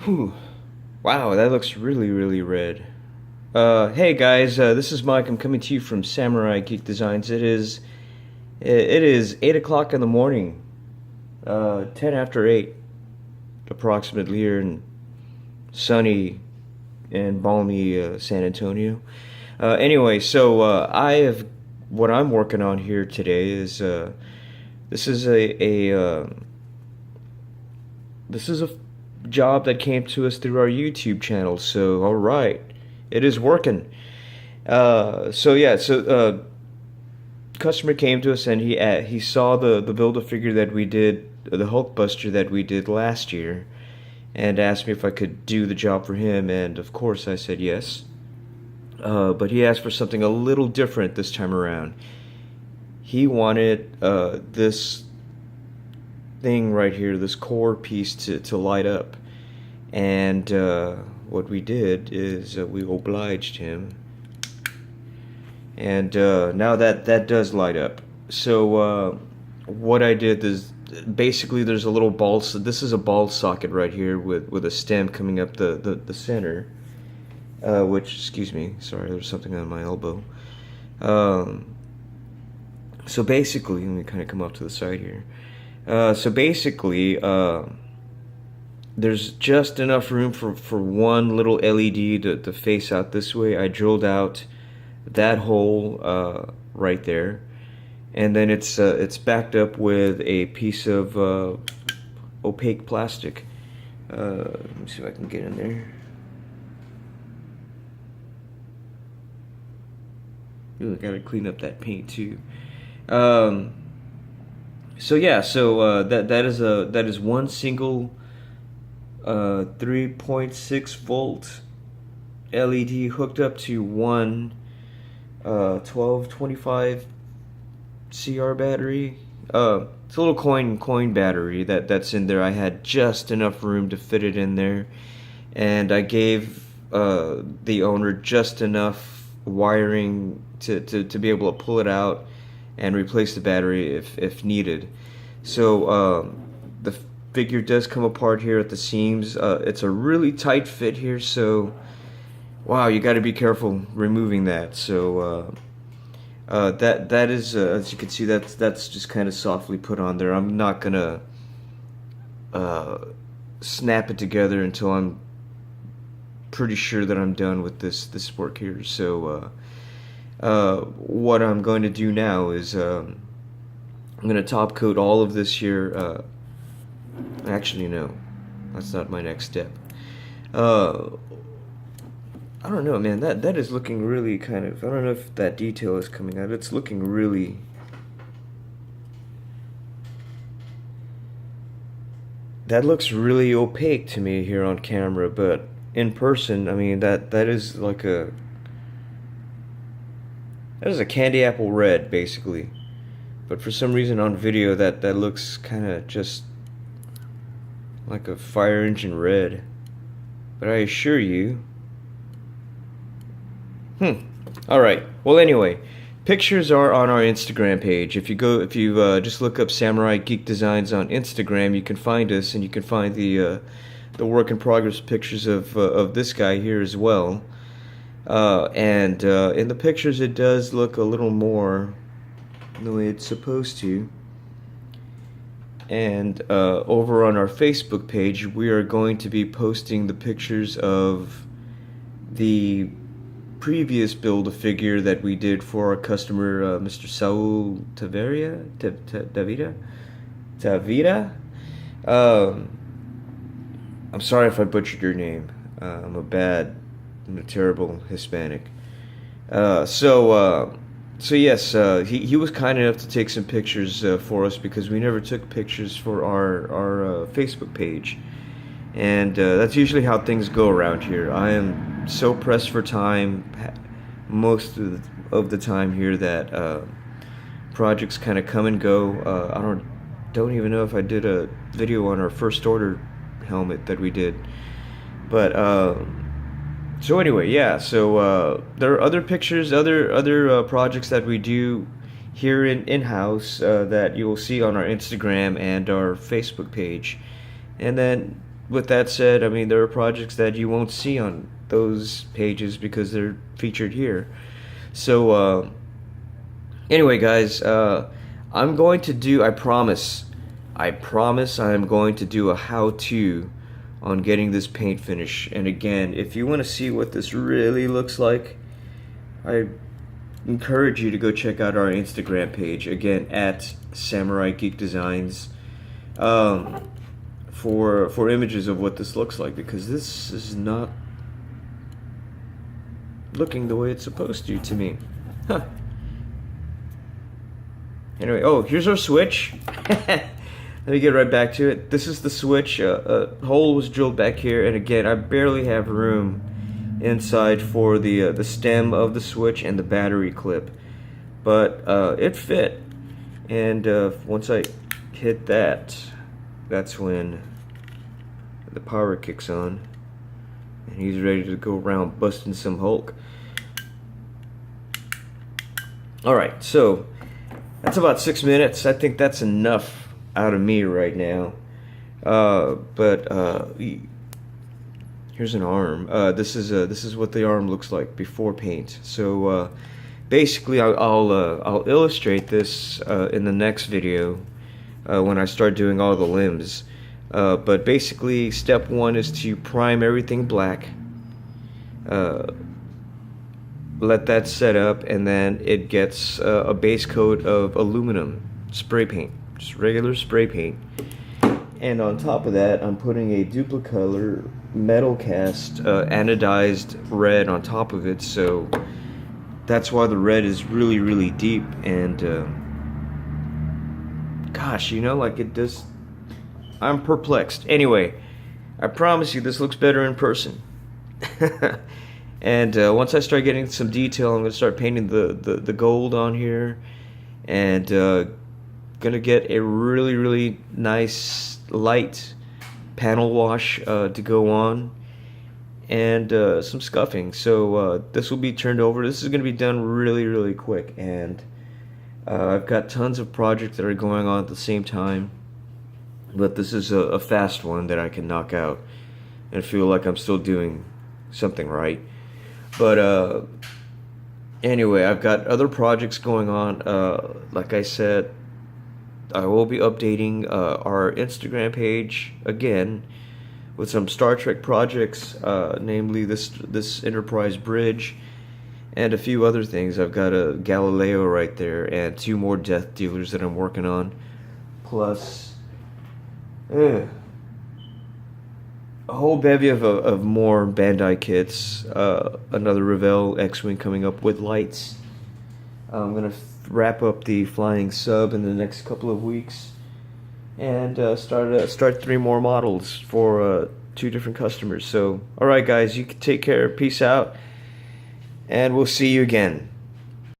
Whew. Wow, that looks really, really red. Hey guys, this is Mike. I'm coming to you from Samurai Geek Designs. It is 8 o'clock in the morning, 10 after 8, approximately here in sunny and balmy San Antonio. Anyway, so I have what I'm working on here today is this is a job that came to us through our YouTube channel. So all right, it is working. So yeah, customer came to us and he saw the build a figure that we did, the Hulkbuster that we did last year, and asked me if I could do the job for him, and of course I said yes. But he asked for something a little different this time around. He wanted this thing right here, this core piece to light up. And what we did is we obliged him. And now that does light up. So what I did is basically there's a little ball. So this is a ball socket right here with a stem coming up the center. Which, excuse me, sorry, there's something on my elbow. So basically, let me kind of come off to the side here. So basically, there's just enough room for one little LED to face out this way. I drilled out that hole right there, and then it's backed up with a piece of opaque plastic. Let me see if I can get in there. Ooh, I gotta clean up that paint too. So yeah, so that is one single 3.6 volt LED hooked up to one 1225 CR battery. It's a little coin battery that's in there. I had just enough room to fit it in there, and I gave the owner just enough wiring to be able to pull it out and replace the battery if needed. So the figure does come apart here at the seams. It's a really tight fit here, so wow, you got to be careful removing that. So that is as you can see, that's just kind of softly put on there. I'm not gonna snap it together until I'm pretty sure that I'm done with this work here. So what I'm going to do now is I'm going to top coat all of this here. Actually, no, that's not my next step. I don't know, man. That is looking really kind of. I don't know if that detail is coming out. It's looking really. That looks really opaque to me here on camera, but in person, I mean that is like a. That is a candy apple red, basically. But for some reason on video, that looks kind of just like a fire engine red. But I assure you. Alright. Well, anyway, pictures are on our Instagram page. If you just look up Samurai Geek Designs on Instagram, you can find us, and you can find the work in progress pictures of this guy here as well. And in the pictures it does look a little more the way it's supposed to. And over on our Facebook page, we are going to be posting the pictures of the previous build-a-figure that we did for our customer, Mr. Saul Tavira. I'm sorry if I butchered your name. I'm a terrible Hispanic. So yes, he was kind enough to take some pictures for us, because we never took pictures for our Facebook page, and that's usually how things go around here. I am so pressed for time most of the time here that projects kind of come and go. I don't even know if I did a video on our first order helmet that we did, but so anyway, yeah. So there are other pictures, other projects that we do here in-house that you will see on our Instagram and our Facebook page, and then with that said, I mean, there are projects that you won't see on those pages because they're featured here. So, anyway, guys, I'm going to do, I promise I am going to do a how-to on getting this paint finish. And again, if you want to see what this really looks like, I encourage you to go check out our Instagram page, again, at Samurai Geek Designs, for images of what this looks like, because this is not looking the way it's supposed to me. Huh. Anyway, oh, here's our switch. Let me get right back to it. This is the switch. A hole was drilled back here, and again, I barely have room inside for the stem of the switch and the battery clip, but it fit. And once I hit that, that's when the power kicks on, and he's ready to go around busting some Hulk. Alright, so that's about 6 minutes. I think that's enough out of me right now. Here's an arm. This is what the arm looks like before paint. So basically, I'll illustrate this in the next video when I start doing all the limbs. But basically, step one is to prime everything black. Let that set up, and then it gets a base coat of aluminum spray paint, just regular spray paint. And on top of that, I'm putting a duplicolor metal cast anodized red on top of it, so that's why the red is really, really deep. And gosh, you know, like, it does, I'm perplexed. Anyway, I promise you this looks better in person. And once I start getting some detail, I'm going to start painting the gold on here, and gonna get a really, really nice light panel wash to go on, and some scuffing. So this will be turned over. This is going to be done really, really quick, and I've got tons of projects that are going on at the same time, but this is a fast one that I can knock out and feel like I'm still doing something right. But anyway, I've got other projects going on. Like I said, I will be updating our Instagram page again with some Star Trek projects, namely this Enterprise bridge and a few other things. I've got a Galileo right there and 2 more Death Dealers that I'm working on, plus a whole bevy of more Bandai kits, another Revell X-Wing coming up with lights. I'm going to wrap up the Flying Sub in the next couple of weeks, and start 3 more models for 2 different customers. So, alright guys, you can take care, peace out, and we'll see you again.